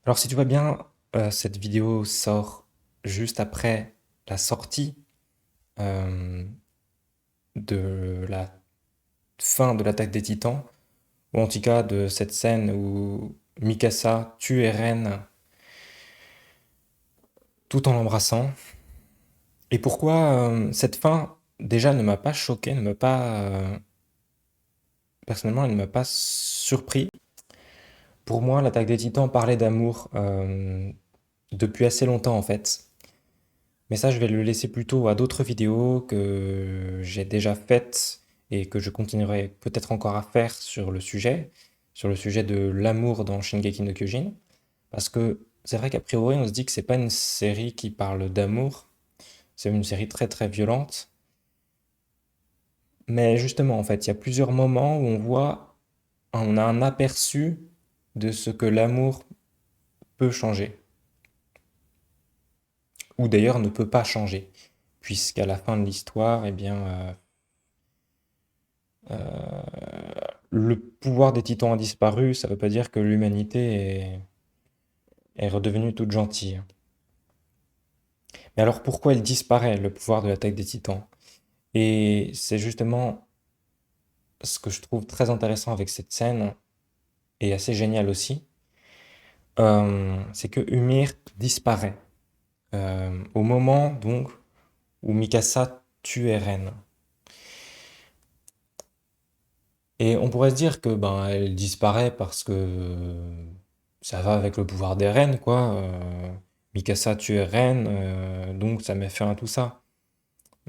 Alors si tu vois bien, cette vidéo sort juste après la sortie euh, de la fin de l'attaque des Titans, ou en tout cas de cette scène où Mikasa tue Eren tout en l'embrassant. Et pourquoi cette fin déjà ne m'a pas choqué, ne m'a pas personnellement, elle ne m'a pas surpris. Pour moi, l'attaque des Titans parlait d'amour depuis assez longtemps en fait. Mais ça, je vais le laisser plutôt à d'autres vidéos que j'ai déjà faites et que je continuerai peut-être encore à faire sur le sujet de l'amour dans Shingeki no Kyojin. Parce que c'est vrai qu'a priori, on se dit que c'est pas une série qui parle d'amour, c'est une série très très violente. Mais justement, en fait, il y a plusieurs moments où on a un aperçu de ce que l'amour peut changer, ou d'ailleurs ne peut pas changer, puisqu'à la fin de l'histoire, eh bien, le pouvoir des titans a disparu, ça veut pas dire que est redevenue toute gentille. Mais alors pourquoi il disparaît, le pouvoir de l'attaque des titans? Et c'est justement ce que je trouve très intéressant avec cette scène, et assez génial aussi, c'est que Ymir disparaît. Au moment donc où Mikasa tue Eren. Et on pourrait se dire que ben elle disparaît parce que ça va avec le pouvoir des reines, quoi. Mikasa tue Eren, donc ça met fin à tout ça.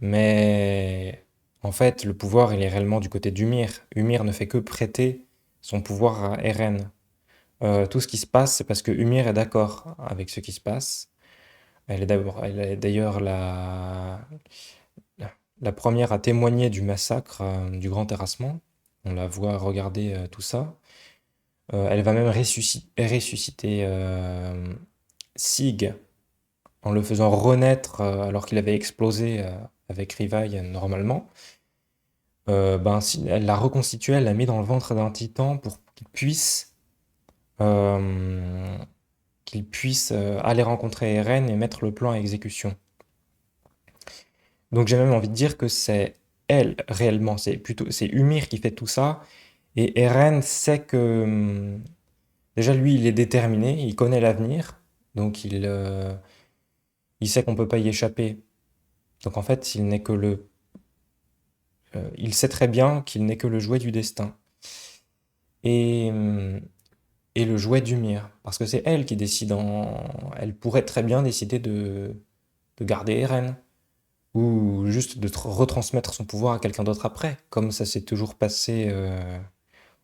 Mais en fait, le pouvoir, il est réellement du côté d'Ymir. Ymir ne fait que prêter son pouvoir à Eren. Tout ce qui se passe, c'est parce que Ymir est d'accord avec ce qui se passe. Elle est d'ailleurs la première à témoigner du massacre du Grand Terrassement. On la voit regarder tout ça. Elle va même ressusciter Sig en le faisant renaître alors qu'il avait explosé avec Rivaille normalement. Ben, elle l'a reconstitué, elle l'a mis dans le ventre d'un titan pour euh, qu'il puisse aller rencontrer Eren et mettre le plan à exécution. Donc j'ai même envie de dire que c'est elle réellement, c'est Ymir qui fait tout ça et Eren sait que déjà lui il est déterminé, il connaît l'avenir, donc il sait qu'on peut pas y échapper. Donc en fait il sait très bien qu'il n'est que le jouet du destin et et le jouet d'Ymir parce que c'est elle qui décide elle pourrait très bien décider de garder Eren ou juste de retransmettre son pouvoir à quelqu'un d'autre après, comme ça s'est toujours passé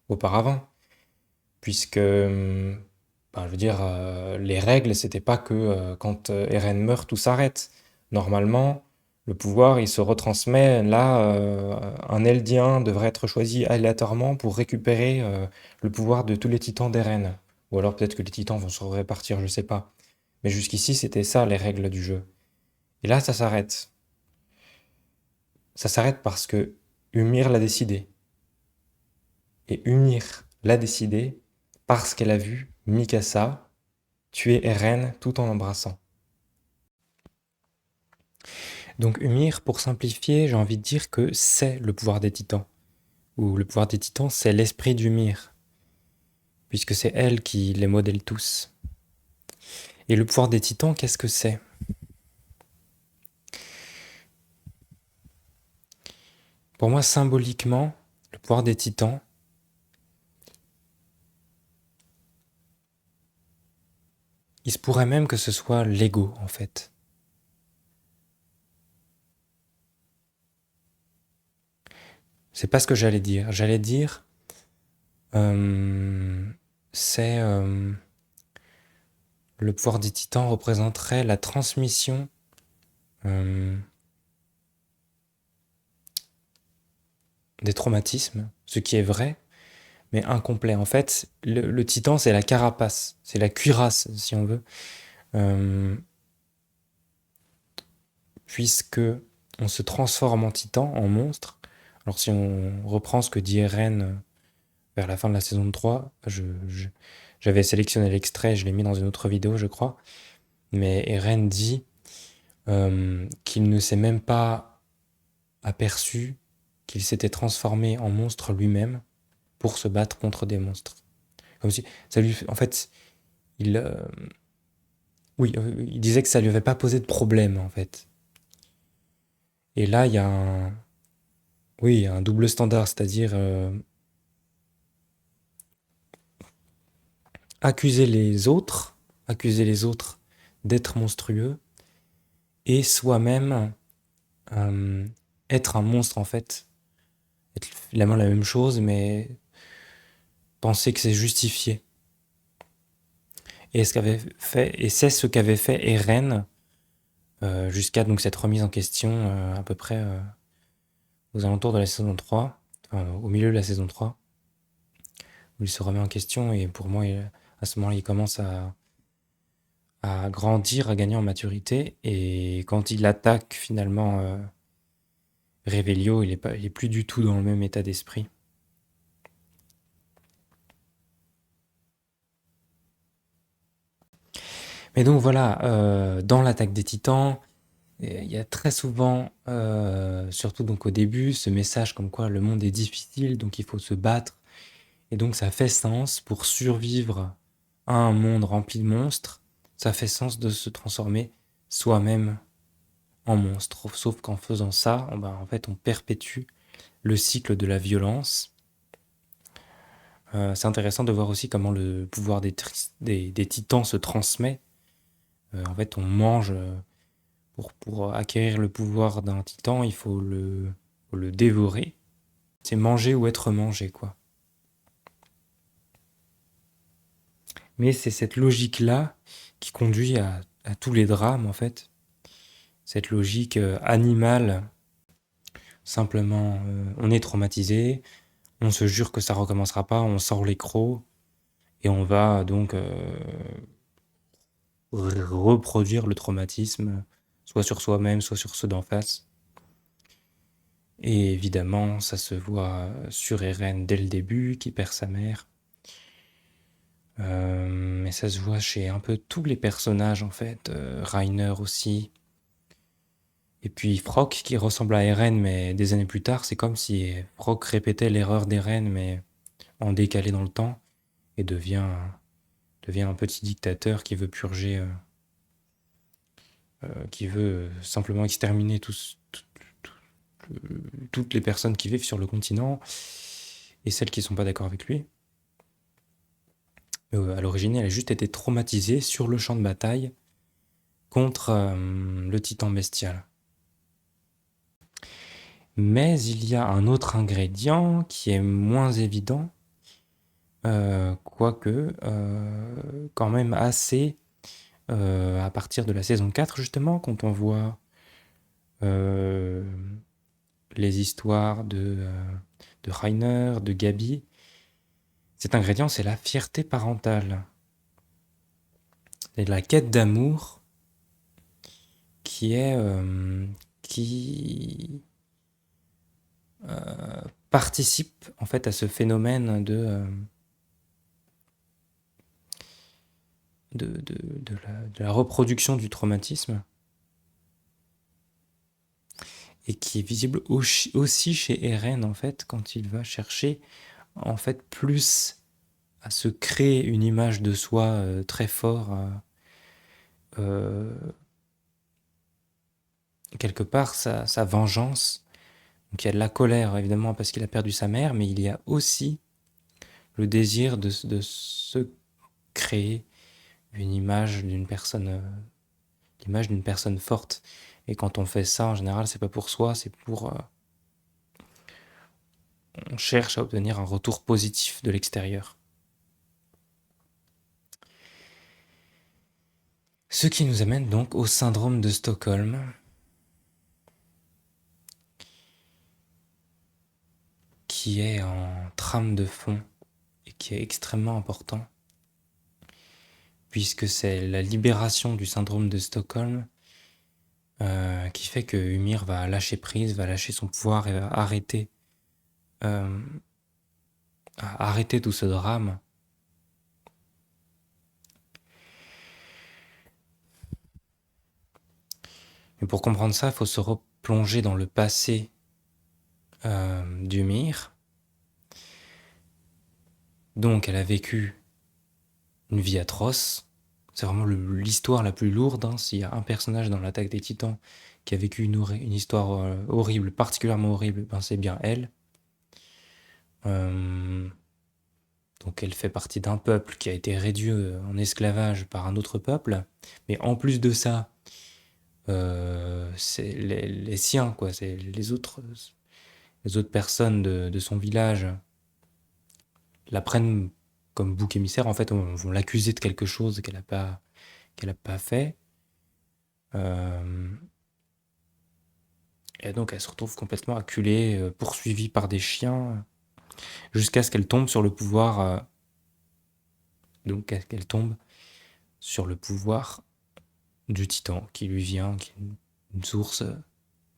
auparavant. Puisque, ben, je veux dire, les règles, c'était pas que quand Eren meurt, tout s'arrête. Normalement, le pouvoir, il se retransmet. Là, un Eldien devrait être choisi aléatoirement pour récupérer le pouvoir de tous les titans d'Eren. Ou alors peut-être que les titans vont se répartir, je sais pas. Mais jusqu'ici, c'était ça les règles du jeu. Et là, ça s'arrête. Ça s'arrête parce que Ymir l'a décidé. Et Ymir l'a décidé parce qu'elle a vu Mikasa tuer Eren tout en l'embrassant. Donc Ymir, pour simplifier, j'ai envie de dire que c'est le pouvoir des titans. Ou le pouvoir des titans, c'est l'esprit d'Ymir, puisque c'est elle qui les modèle tous. Et le pouvoir des titans, qu'est-ce que c'est? Pour moi, symboliquement, le pouvoir des titans, il se pourrait même que ce soit l'ego, en fait. C'est pas ce que j'allais dire. J'allais dire, euh, c'est le pouvoir des titans représenterait la transmission euh, des traumatismes, ce qui est vrai, mais incomplet. En fait, le titan, c'est la carapace, c'est la cuirasse, si on veut, euh, puisque on se transforme en titan, en monstre. Alors si on reprend ce que dit Eren vers la fin de la saison 3. J'avais sélectionné l'extrait, je l'ai mis dans une autre vidéo, je crois. Mais Eren dit qu'il ne s'est même pas aperçu qu'il s'était transformé en monstre lui-même pour se battre contre des monstres. Comme si ça lui, en fait, il, oui, il disait que ça lui avait pas posé de problème en fait. Et là, il y a oui, un double standard, c'est-à-dire accuser les autres, accuser les autres d'être monstrueux et soi-même euh, être un monstre en fait, être finalement la même chose, mais penser que c'est justifié. Et c'est ce qu'avait fait Eren jusqu'à donc cette remise en question à peu près aux alentours de la saison 3, enfin, au milieu de la saison 3, où il se remet en question et pour moi, à ce moment-là, il commence à grandir, à gagner en maturité. Et quand il attaque finalement Revelio, il est plus du tout dans le même état d'esprit. Mais donc voilà, dans l'attaque des Titans, il y a très souvent, surtout donc au début, ce message comme quoi le monde est difficile, donc il faut se battre. Et donc ça fait sens pour survivre à un monde rempli de monstres. Ça fait sens de se transformer soi-même en monstre. Sauf qu'en faisant ça, en fait, on perpétue le cycle de la violence. C'est intéressant de voir aussi comment le pouvoir des titans se transmet. En fait, on mange, pour acquérir le pouvoir d'un titan, faut le dévorer. C'est manger ou être mangé, quoi. Mais c'est cette logique-là qui conduit à tous les drames, en fait. Cette logique animale, simplement, on est traumatisé, on se jure que ça recommencera pas, on sort les crocs, et on va donc reproduire le traumatisme, soit sur soi-même, soit sur ceux d'en face. Et évidemment, ça se voit sur Eren dès le début, qui perd sa mère. Mais ça se voit chez un peu tous les personnages, en fait. Reiner aussi. Et puis Frock, qui ressemble à Eren, mais des années plus tard, c'est comme si Frock répétait l'erreur d'Eren, mais en décalé dans le temps, et devient un petit dictateur qui veut purger, qui veut simplement exterminer toutes les personnes qui vivent sur le continent et celles qui ne sont pas d'accord avec lui. À l'origine, elle a juste été traumatisée sur le champ de bataille contre le titan bestial. Mais il y a un autre ingrédient qui est moins évident, quoique quand même assez à partir de la saison 4 justement, quand on voit euh, les histoires de Reiner, de Gabi. Cet ingrédient, c'est la fierté parentale. C'est la quête d'amour qui est qui participe en fait à ce phénomène de la reproduction du traumatisme et qui est visible aussi chez Eren en fait quand il va chercher en fait plus à se créer une image de soi très fort quelque part sa vengeance. Donc il y a de la colère évidemment parce qu'il a perdu sa mère, mais il y a aussi le désir de se créer une image l'image d'une personne forte. Et quand on fait ça, en général, c'est pas pour soi, c'est pour on cherche à obtenir un retour positif de l'extérieur. Ce qui nous amène donc au syndrome de Stockholm, qui est en trame de fond et qui est extrêmement important, puisque c'est la libération du syndrome de Stockholm qui fait que Ymir va lâcher prise, va lâcher son pouvoir et va arrêter à arrêter tout ce drame. Mais pour comprendre ça, il faut se replonger dans le passé d'Ymir. Donc, elle a vécu une vie atroce. C'est vraiment l'histoire la plus lourde. Hein. S'il y a un personnage dans l'Attaque des Titans qui a vécu une histoire horrible, particulièrement horrible, ben c'est bien elle. Donc elle fait partie d'un peuple qui a été réduit en esclavage par un autre peuple. Mais en plus de ça, c'est les siens, quoi. C'est les autres personnes de son village la prennent comme bouc émissaire. En fait, on vont l'accuser de quelque chose qu'elle a pas fait. Euh, et donc elle se retrouve complètement acculée, poursuivie par des chiens, jusqu'à ce qu'elle tombe sur le pouvoir. Donc qu'elle tombe sur le pouvoir du titan qui lui vient, qui est une source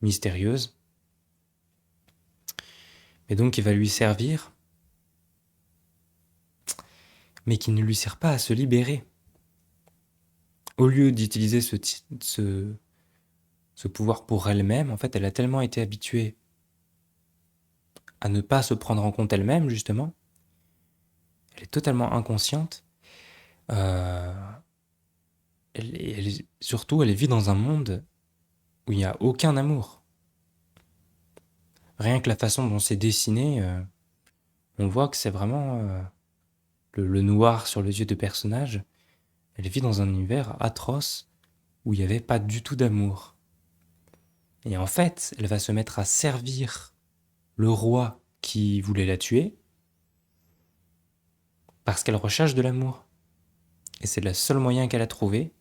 mystérieuse. Et donc il va lui servir, mais qui ne lui sert pas à se libérer. Au lieu d'utiliser ce pouvoir pour elle-même, en fait, elle a tellement été habituée à ne pas se prendre en compte elle-même, justement. Elle est totalement inconsciente. Euh, surtout, elle vit dans un monde où il n'y a aucun amour. Rien que la façon dont c'est dessiné, on voit que c'est vraiment le noir sur les yeux de personnages. Elle vit dans un univers atroce où il n'y avait pas du tout d'amour. Et en fait, elle va se mettre à servir le roi qui voulait la tuer parce qu'elle recherche de l'amour. Et c'est le seul moyen qu'elle a trouvé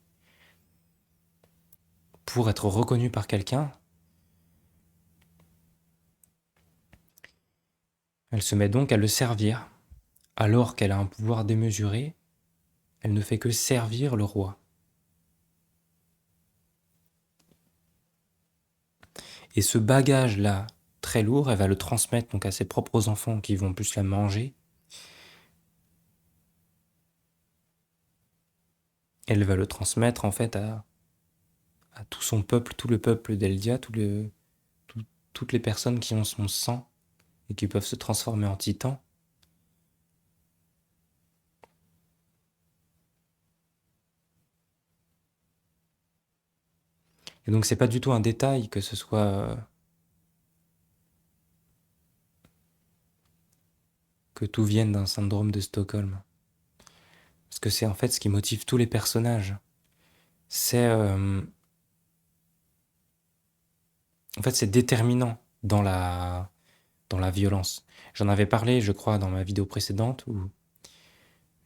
pour être reconnue par quelqu'un. Elle se met donc à le servir. Alors qu'elle a un pouvoir démesuré, elle ne fait que servir le roi. Et ce bagage-là, très lourd, elle va le transmettre donc à ses propres enfants qui vont plus la manger. Elle va le transmettre en fait à tout son peuple, tout le peuple d'Eldia, toutes les personnes qui ont son sang et qui peuvent se transformer en titans. Et donc c'est pas du tout un détail que ce soit que tout vienne d'un syndrome de Stockholm. Parce que c'est en fait ce qui motive tous les personnages. C'est en fait c'est déterminant dans la violence. J'en avais parlé, je crois, dans ma vidéo précédente où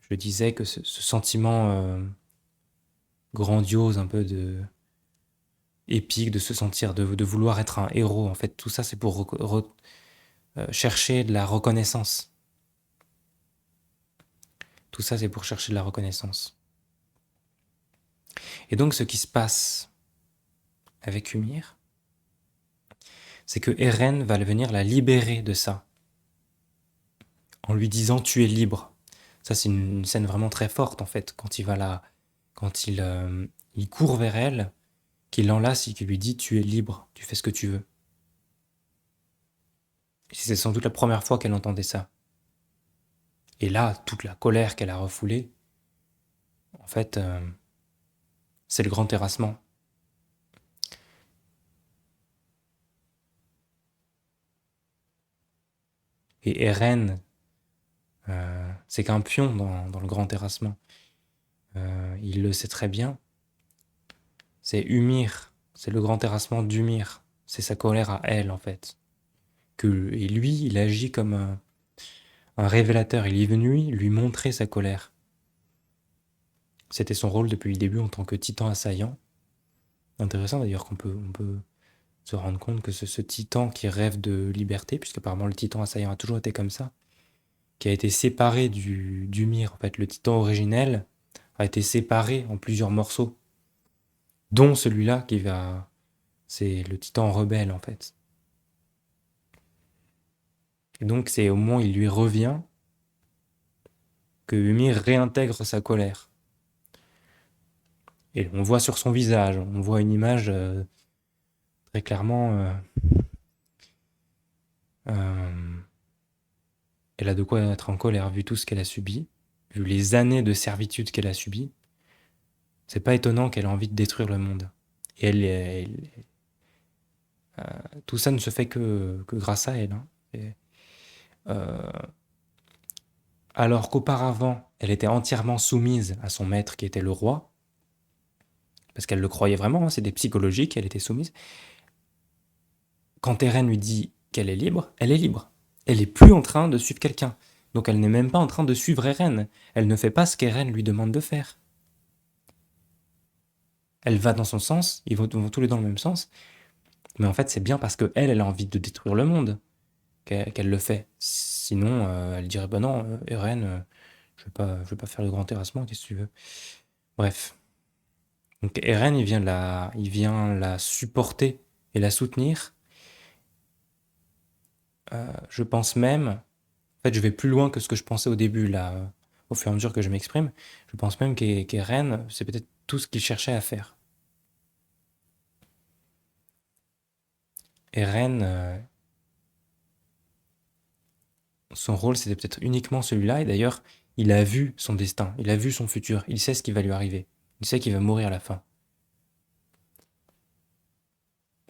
je disais que ce sentiment grandiose, un peu épique, de se sentir, de vouloir être un héros, en fait, tout ça, c'est pour chercher de la reconnaissance. Tout ça, c'est pour chercher de la reconnaissance. Et donc, ce qui se passe avec Ymir, c'est que Eren va venir la libérer de ça, en lui disant tu es libre. Ça, c'est une scène vraiment très forte, en fait, quand il court vers elle, qu'il l'enlace et qu'il lui dit tu es libre, tu fais ce que tu veux. Et c'est sans doute la première fois qu'elle entendait ça. Et là, toute la colère qu'elle a refoulée, en fait, c'est le grand terrassement. Et Eren, c'est qu'un pion dans le grand terrassement. Il le sait très bien. C'est Ymir, c'est le grand terrassement d'Ymir. C'est sa colère à elle, en fait. Et lui, il agit comme un révélateur. Il est venu lui montrer sa colère. C'était son rôle depuis le début en tant que titan assaillant. Intéressant d'ailleurs on peut se rendre compte que ce titan qui rêve de liberté, puisque apparemment le titan assaillant a toujours été comme ça, qui a été séparé du Myr. En fait, le titan originel a été séparé en plusieurs morceaux, dont celui-là c'est le titan rebelle en fait. Et donc c'est au moment où il lui revient que Ymir réintègre sa colère. Et on voit sur son visage, on voit une image très clairement. Euh, elle a de quoi être en colère, vu tout ce qu'elle a subi, vu les années de servitude qu'elle a subies. C'est pas étonnant qu'elle ait envie de détruire le monde. Et tout ça ne se fait que grâce à elle. Hein. Euh, alors qu'auparavant, elle était entièrement soumise à son maître qui était le roi, parce qu'elle le croyait vraiment, hein, c'était psychologique, elle était soumise. Quand Eren lui dit qu'elle est libre, elle est libre. Elle n'est plus en train de suivre quelqu'un. Donc elle n'est même pas en train de suivre Eren. Elle ne fait pas ce qu'Eren lui demande de faire. Elle va dans son sens, ils vont tous les deux dans le même sens. Mais en fait, c'est bien parce qu'elle a envie de détruire le monde qu'elle le fait. Sinon, elle dirait, bah non, Eren, je vais pas faire le grand terrassement, qu'est-ce que tu veux. Bref. Donc Eren, il vient la supporter et la soutenir. Je pense même, en fait, je vais plus loin que ce que je pensais au début, là, au fur et à mesure que je m'exprime. Je pense même qu'Eren, c'est peut-être tout ce qu'il cherchait à faire. Eren, son rôle, c'était peut-être uniquement celui-là, et d'ailleurs, il a vu son destin, il a vu son futur, il sait ce qui va lui arriver, il sait qu'il va mourir à la fin.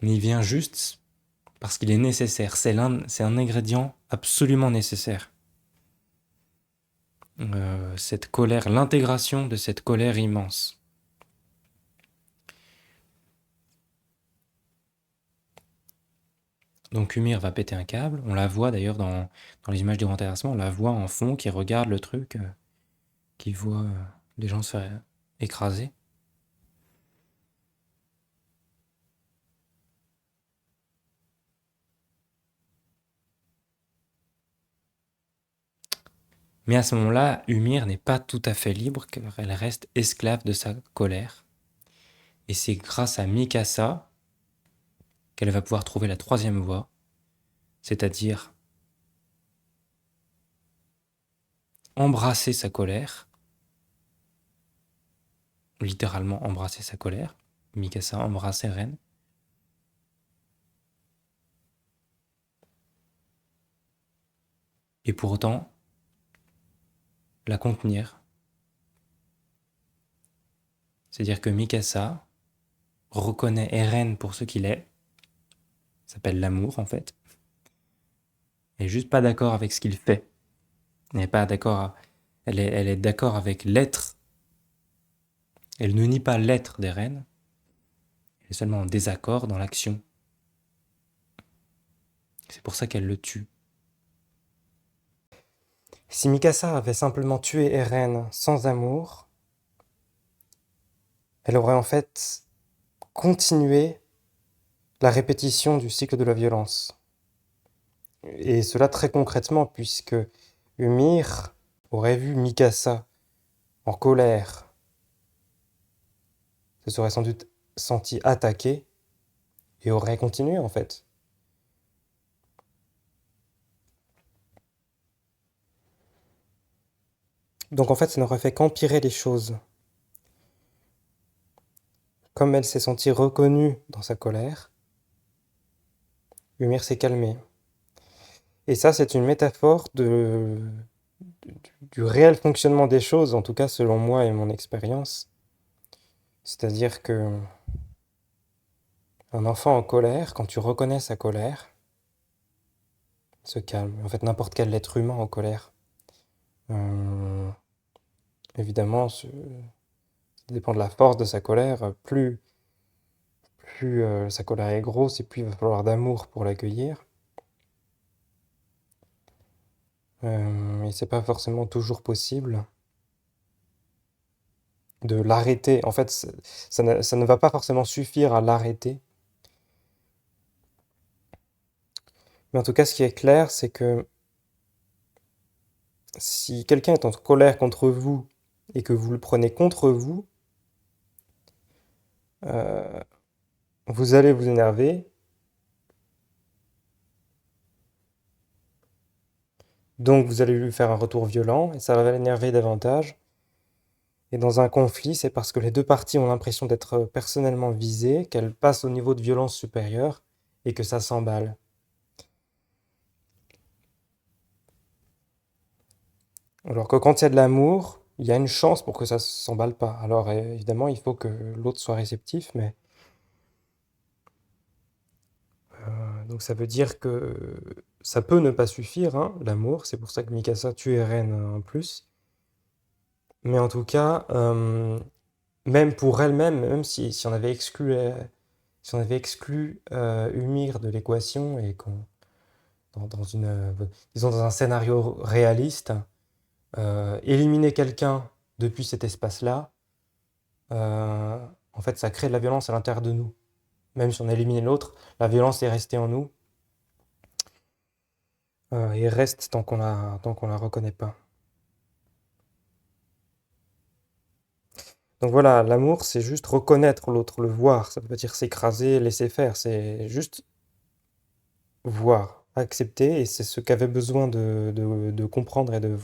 Mais il vient juste parce qu'il est nécessaire, c'est un ingrédient absolument nécessaire. Cette colère, l'intégration de cette colère immense. Donc Ymir va péter un câble, on la voit d'ailleurs dans les images du grand terrassement, on la voit en fond qui regarde le truc, qui voit les gens se faire écraser. Mais à ce moment-là, Ymir n'est pas tout à fait libre car elle reste esclave de sa colère. Et c'est grâce à Mikasa qu'elle va pouvoir trouver la troisième voie, c'est-à-dire embrasser sa colère, littéralement embrasser sa colère. Mikasa embrasse Eren. Et pour autant, la contenir. C'est-à-dire que Mikasa reconnaît Eren pour ce qu'il est, ça s'appelle l'amour en fait. Elle est juste pas d'accord avec ce qu'il fait. Elle n'est pas d'accord, elle est d'accord avec l'être. Elle ne nie pas l'être d'Eren, elle est seulement en désaccord dans l'action. C'est pour ça qu'elle le tue. Si Mikasa avait simplement tué Eren sans amour, elle aurait en fait continué la répétition du cycle de la violence. Et cela très concrètement, puisque Ymir aurait vu Mikasa en colère, se serait sans doute senti attaqué et aurait continué en fait. Donc en fait, ça n'aurait fait qu'empirer les choses. Comme elle s'est sentie reconnue dans sa colère, Ymir s'est calmé. Et ça, c'est une métaphore du réel fonctionnement des choses, en tout cas selon moi et mon expérience. C'est-à-dire que un enfant en colère, quand tu reconnais sa colère, se calme. En fait, n'importe quel être humain en colère. Euh, évidemment, ça dépend de la force de sa colère. Plus sa colère est grosse et plus il va falloir d'amour pour l'accueillir. Et c'est pas forcément toujours possible de l'arrêter. En fait, ça ne va pas forcément suffire à l'arrêter. Mais en tout cas, ce qui est clair, c'est que si quelqu'un est en colère contre vous et que vous le prenez contre vous, euh, vous allez vous énerver Donc vous allez lui faire un retour violent et ça va l'énerver davantage. Et dans un conflit, c'est parce que les deux parties ont l'impression d'être personnellement visées, qu'elles passent au niveau de violence supérieure et que ça s'emballe. Alors que quand il y a de l'amour, il y a une chance pour que ça s'emballe pas. Alors évidemment, il faut que l'autre soit réceptif, mais donc ça veut dire que ça peut ne pas suffire, hein, l'amour. C'est pour ça que Mikasa tue Eren en plus. Mais en tout cas, même pour elle-même, même si on avait exclu Ymir de l'équation et qu'on dans une disons dans un scénario réaliste, éliminer quelqu'un depuis cet espace-là, euh, en fait, ça crée de la violence à l'intérieur de nous. Même si on a éliminé l'autre, la violence est restée en nous et reste tant qu'on la reconnaît pas. Donc voilà, l'amour, c'est juste reconnaître l'autre, le voir. Ça veut pas dire s'écraser, laisser faire. C'est juste voir, accepter. Et c'est ce qu'avait besoin de comprendre et de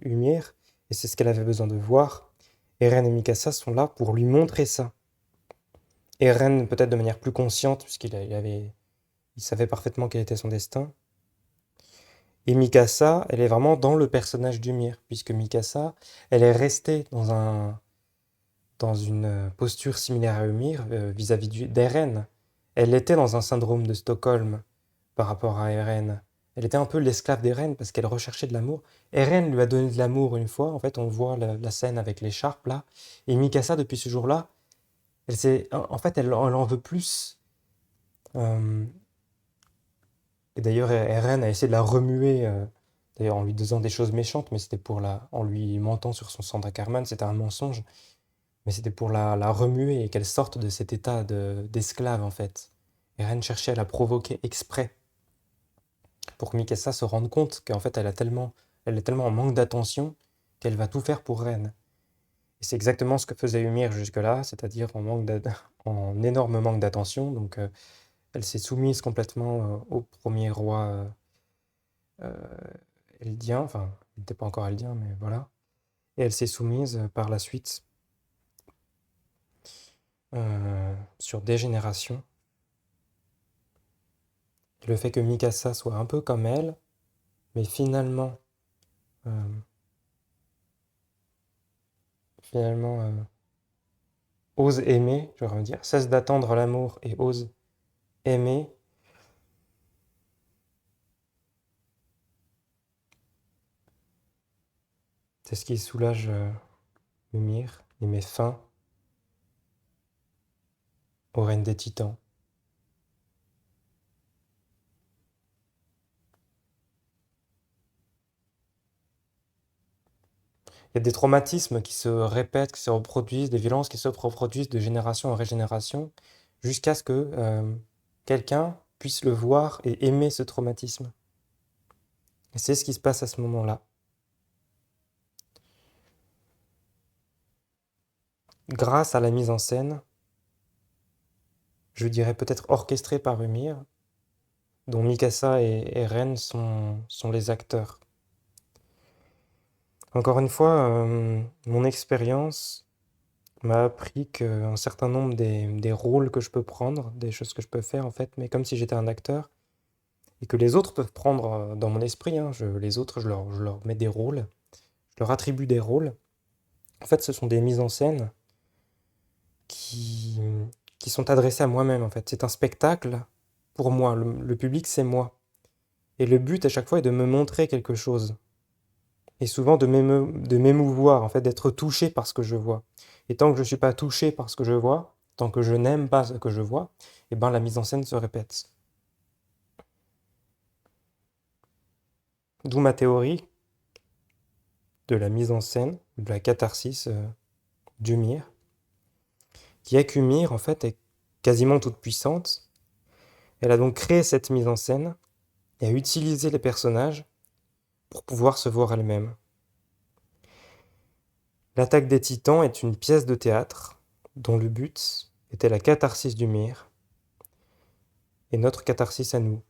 Humir. Et c'est ce qu'elle avait besoin de voir. Eren et Mikasa sont là pour lui montrer ça. Eren, peut-être de manière plus consciente, il savait parfaitement quel était son destin. Et Mikasa, elle est vraiment dans le personnage d'Ymir, puisque Mikasa, elle est restée dans une posture similaire à Ymir vis-à-vis d'Eren. Elle était dans un syndrome de Stockholm par rapport à Eren. Elle était un peu l'esclave d'Eren parce qu'elle recherchait de l'amour. Eren lui a donné de l'amour une fois, en fait on voit la scène avec l'écharpe là. Et Mikasa, depuis ce jour-là, en fait elle en veut plus. Euh, et d'ailleurs Eren a essayé de la remuer, d'ailleurs en lui disant des choses méchantes, mais c'était en lui mentant sur son sang d'Akarman, c'était un mensonge. Mais c'était pour la remuer et qu'elle sorte de cet état d'esclave, en fait. Eren cherchait à la provoquer exprès pour que Mikasa se rende compte qu'en fait, elle est tellement en manque d'attention qu'elle va tout faire pour Eren. Et c'est exactement ce que faisait Ymir jusque-là, c'est-à-dire en énorme manque d'attention. Donc, elle s'est soumise complètement au premier roi Eldien. Enfin, il n'était pas encore Eldien, mais voilà. Et elle s'est soumise par la suite sur des générations. Le fait que Mikasa soit un peu comme elle, mais euh, finalement ose aimer, j'aurais envie de dire, cesse d'attendre l'amour et ose aimer, c'est ce qui soulage Ymir et met fin au règne des titans. Il y a des traumatismes qui se répètent, qui se reproduisent, des violences qui se reproduisent de génération en génération, jusqu'à ce que quelqu'un puisse le voir et aimer ce traumatisme. Et c'est ce qui se passe à ce moment-là. Grâce à la mise en scène, je dirais peut-être orchestrée par Ymir, dont Mikasa et Eren sont les acteurs. Encore une fois, mon expérience m'a appris qu'un certain nombre des rôles que je peux prendre, des choses que je peux faire en fait, mais comme si j'étais un acteur, et que les autres peuvent prendre dans mon esprit, hein, les autres, je leur mets des rôles, je leur attribue des rôles. En fait, ce sont des mises en scène qui, qui sont adressées à moi-même en fait. C'est un spectacle pour moi, le public c'est moi. Et le but à chaque fois est de me montrer quelque chose. Et souvent de m'émouvoir, en fait, d'être touché par ce que je vois. Et tant que je ne suis pas touché par ce que je vois, tant que je n'aime pas ce que je vois, eh ben la mise en scène se répète. D'où ma théorie de la mise en scène, de la catharsis d'Ymir, qui est qu'Ymir, en fait, est quasiment toute puissante. Elle a donc créé cette mise en scène et a utilisé les personnages pour pouvoir se voir elle-même. L'attaque des titans est une pièce de théâtre dont le but était la catharsis d'Ymir et notre catharsis à nous.